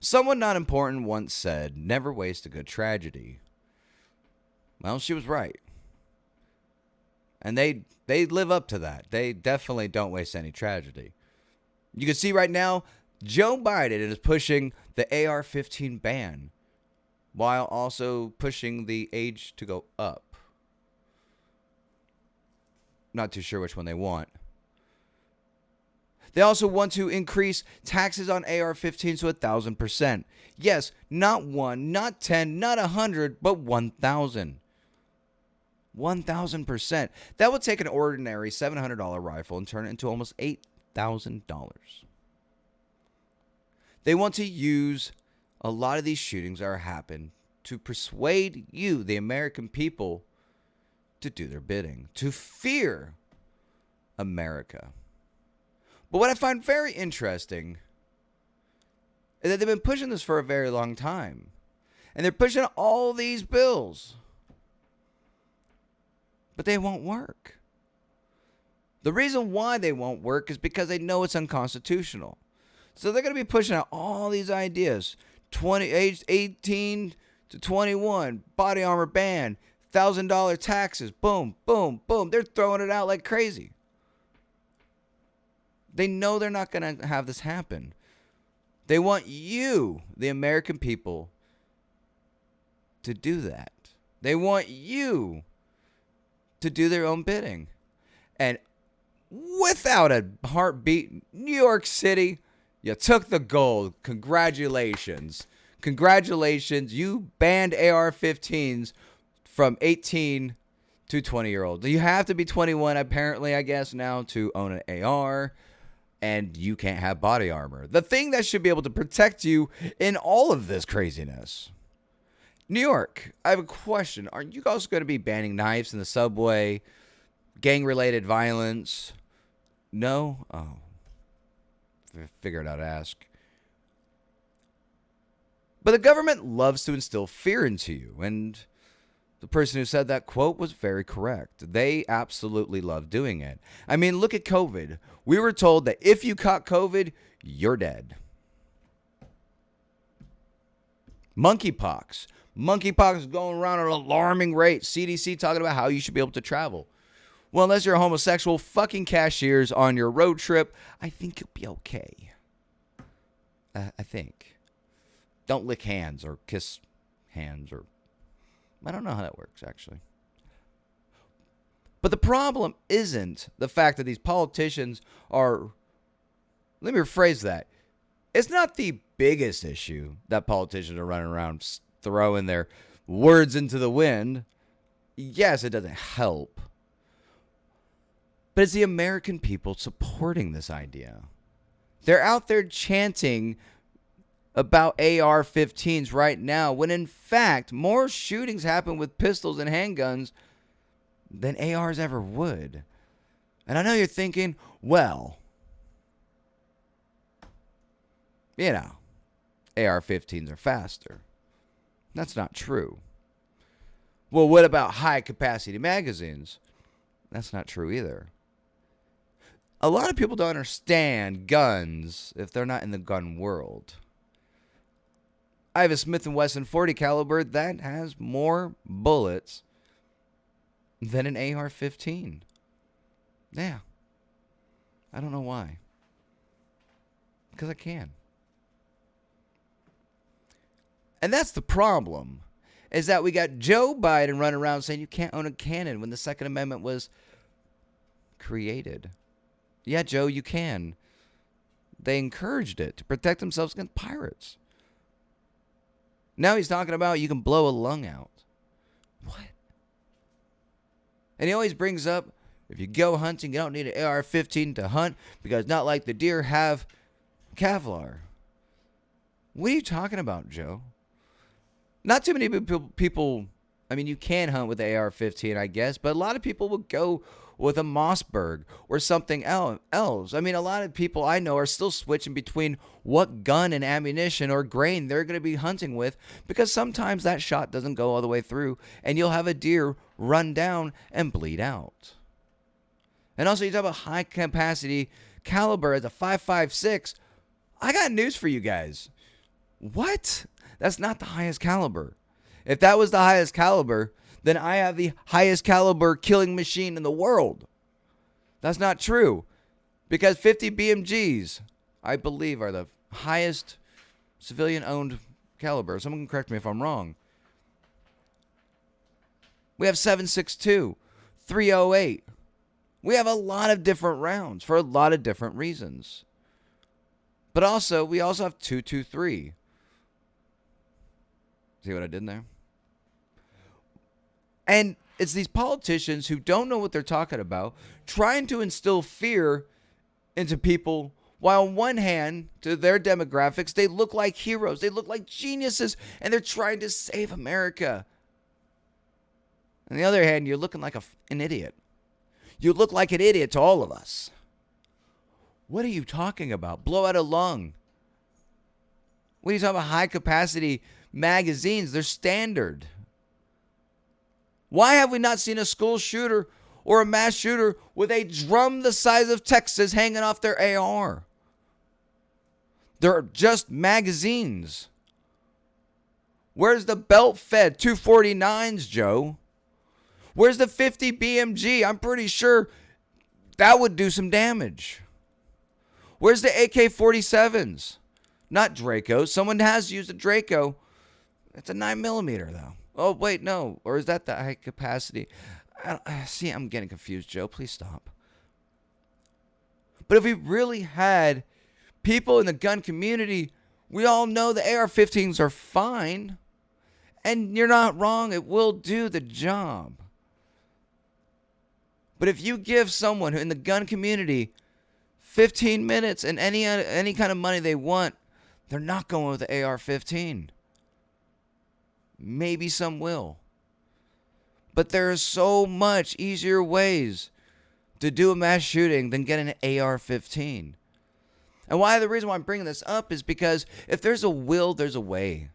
Someone not important once said, "Never waste a good tragedy." Well, she was right. And they live up to that. They definitely don't waste any tragedy. You can see right now, Joe Biden is pushing the AR-15 ban while also pushing the age to go up. Not too sure which one they want. They also want to increase taxes on AR-15s to 1,000%. Yes, not 1, not 10, not 100, but 1,000. 1,000%. That would take an ordinary $700 rifle and turn it into almost $8,000. They want to use a lot of these shootings that are happening to persuade you, the American people, to do their bidding, to fear America. But what I find very interesting is that they've been pushing this for a very long time. And they're pushing all these bills. But they won't work. The reason why they won't work is because they know it's unconstitutional. So they're going to be pushing out all these ideas. Aged 18 to 21, body armor ban, $1,000 taxes, boom, boom, boom. They're throwing it out like crazy. They know they're not going to have this happen. They want you, the American people, to do that. They want you to do their own bidding. And without a heartbeat, New York City, you took the gold. Congratulations. Congratulations. You banned AR-15s from 18 to 20-year-olds. You have to be 21, apparently, I guess, now to own an AR. And you can't have body armor. The thing that should be able to protect you in all of this craziness. New York, I have a question. Are you guys going to be banning knives in the subway? Gang-related violence? No? Oh. I figured I'd ask. But the government loves to instill fear into you. And the person who said that quote was very correct. They absolutely love doing it. I mean, look at COVID. We were told that if you caught COVID, you're dead. Monkeypox. Monkeypox is going around at an alarming rate. CDC talking about how you should be able to travel. Well, unless you're a homosexual fucking cashiers on your road trip, I think you'll be okay. I think. Don't lick hands or kiss hands or... I don't know how that works, actually. But the problem isn't the fact that these politicians are... Let me rephrase that. It's not the biggest issue that politicians are running around throwing their words into the wind. Yes, it doesn't help. But it's the American people supporting this idea. They're out there chanting about AR-15s right now, when in fact, more shootings happen with pistols and handguns than ARs ever would. And I know you're thinking, well, you know, AR-15s are faster. That's not true. Well, what about high-capacity magazines? That's not true either. A lot of people don't understand guns if they're not in the gun world. I have a Smith & Wesson .40 caliber that has more bullets than an AR-15. Yeah. I don't know why. Because I can. And that's the problem, is that we got Joe Biden running around saying you can't own a cannon when the Second Amendment was created. Yeah, Joe, you can. They encouraged it to protect themselves against pirates. Now he's talking about you can blow a lung out. What? And he always brings up, if you go hunting, you don't need an AR-15 to hunt because not like the deer have Kevlar. What are you talking about, Joe? Not too many people, I mean, you can hunt with the AR-15, I guess, but a lot of people will go with a Mossberg or something else. I mean, a lot of people I know are still switching between what gun and ammunition or grain they're going to be hunting with, because sometimes that shot doesn't go all the way through and you'll have a deer run down and bleed out. And also, you talk about high capacity caliber as a .556. I got news for you guys. What? That's not the highest caliber. If that was the highest caliber, then I have the highest caliber killing machine in the world. That's not true. Because 50 BMGs, I believe, are the highest civilian-owned caliber. Someone can correct me if I'm wrong. We have 7.62, 308. We have a lot of different rounds for a lot of different reasons. But also, we also have 223. See what I did there? And it's these politicians who don't know what they're talking about, trying to instill fear into people, while on one hand, to their demographics, they look like heroes. They look like geniuses, and they're trying to save America. On the other hand, you're looking like an idiot. You look like an idiot to all of us. What are you talking about? Blow out a lung. What are you talking about? High capacity magazines. They're standard. Why have we not seen a school shooter or a mass shooter with a drum the size of Texas hanging off their AR? They're just magazines. Where's the belt-fed 249s, Joe? Where's the 50 BMG? I'm pretty sure that would do some damage. Where's the AK-47s? Not Draco. Someone has used a Draco. It's a 9mm, though. Oh, wait, no. Or is that the high capacity? See, I'm getting confused, Joe. Please stop. But if we really had people in the gun community, we all know the AR-15s are fine. And you're not wrong. It will do the job. But if you give someone who in the gun community 15 minutes and any kind of money they want, they're not going with the AR-15. Maybe some will. But there are so much easier ways to do a mass shooting than get an AR-15. And the reason why I'm bringing this up is because if there's a will, there's a way.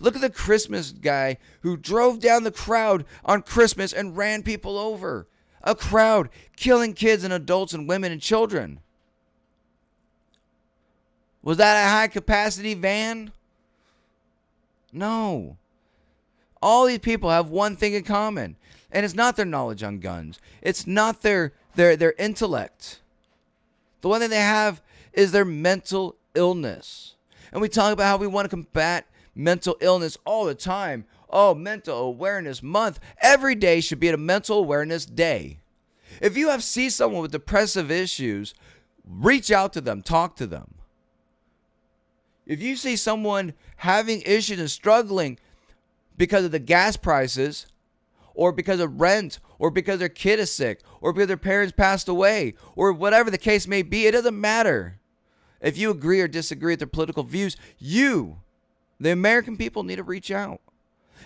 Look at the Christmas guy who drove down the crowd on Christmas and ran people over. A crowd killing kids and adults and women and children. Was that a high capacity van? No. All these people have one thing in common, and it's not their knowledge on guns. It's not their intellect. The one thing they have is their mental illness. And we talk about how we want to combat mental illness all the time. Oh, Mental Awareness Month. Every day should be a Mental Awareness Day. If you see someone with depressive issues, reach out to them, talk to them. If you see someone having issues and struggling because of the gas prices, or because of rent, or because their kid is sick, or because their parents passed away, or whatever the case may be, it doesn't matter. If you agree or disagree with their political views, the American people, need to reach out.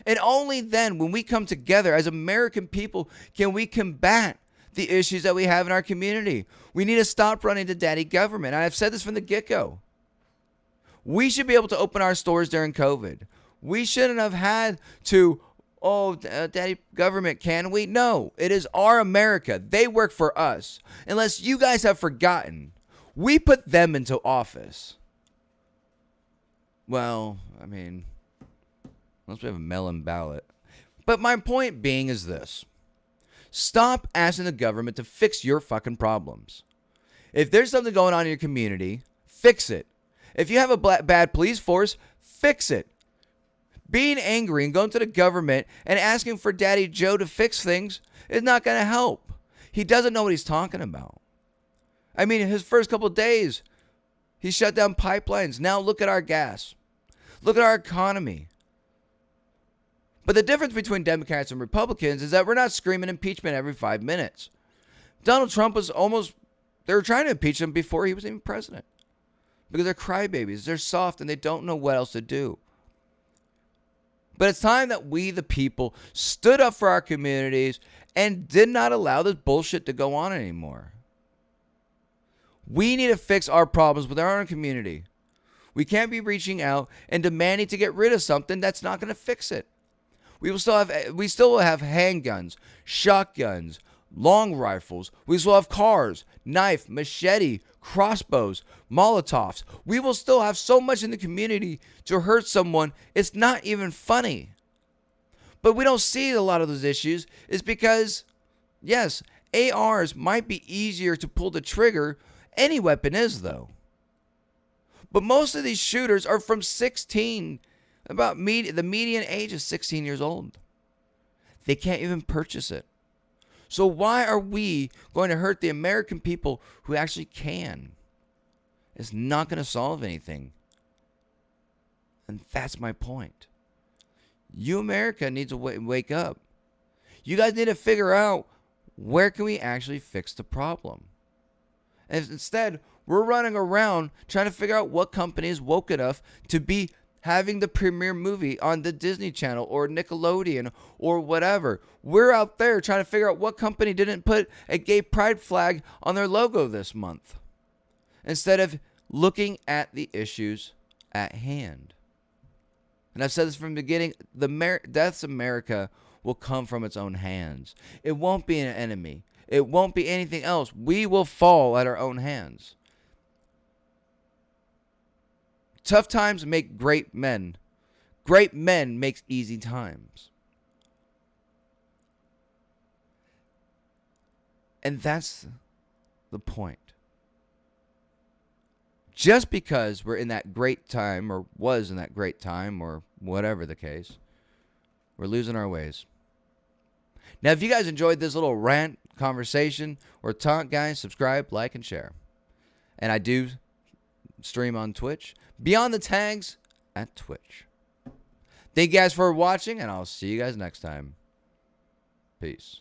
And only then, when we come together as American people, can we combat the issues that we have in our community. We need to stop running to daddy government. I've said this from the get-go. We should be able to open our stores during COVID. We shouldn't have had to, daddy government, can we? No, it is our America. They work for us. Unless you guys have forgotten, we put them into office. Well, unless we have a mail-in ballot. But my point being is this. Stop asking the government to fix your fucking problems. If there's something going on in your community, fix it. If you have a bad police force, fix it. Being angry and going to the government and asking for Daddy Joe to fix things is not going to help. He doesn't know what he's talking about. His first couple of days, he shut down pipelines. Now look at our gas. Look at our economy. But the difference between Democrats and Republicans is that we're not screaming impeachment every 5 minutes. Donald Trump was they were trying to impeach him before he was even president. Because they're crybabies. They're soft and they don't know what else to do. But it's time that we, the people, stood up for our communities and did not allow this bullshit to go on anymore. We need to fix our problems with our own community. We can't be reaching out and demanding to get rid of something that's not going to fix it. We still will have handguns, shotguns, long rifles. We still have cars, knife, machete, crossbows, Molotovs. We will still have so much in the community to hurt someone. It's not even funny. But we don't see a lot of those issues is because, yes, ARs might be easier to pull the trigger. Any weapon is, though. But most of these shooters are from 16, the median age is 16 years old. They can't even purchase it. So why are we going to hurt the American people who actually can? It's not going to solve anything. And that's my point. You, America, needs to wake up. You guys need to figure out where can we actually fix the problem. And instead, we're running around trying to figure out what company is woke enough to be having the premiere movie on the Disney Channel or Nickelodeon or whatever. We're out there trying to figure out what company didn't put a gay pride flag on their logo this month, instead of looking at the issues at hand. And I've said this from the beginning, the deaths of America will come from its own hands. It won't be an enemy. It won't be anything else. We will fall at our own hands. Tough times make great men. Great men makes easy times. And that's the point. Just because we're in that great time, or was in that great time, or whatever the case, we're losing our ways. Now, if you guys enjoyed this little rant, conversation, or talk, guys, subscribe, like, and share. And I do stream on Twitch. Beyond the Tags at Twitch. Thank you guys for watching, and I'll see you guys next time. Peace.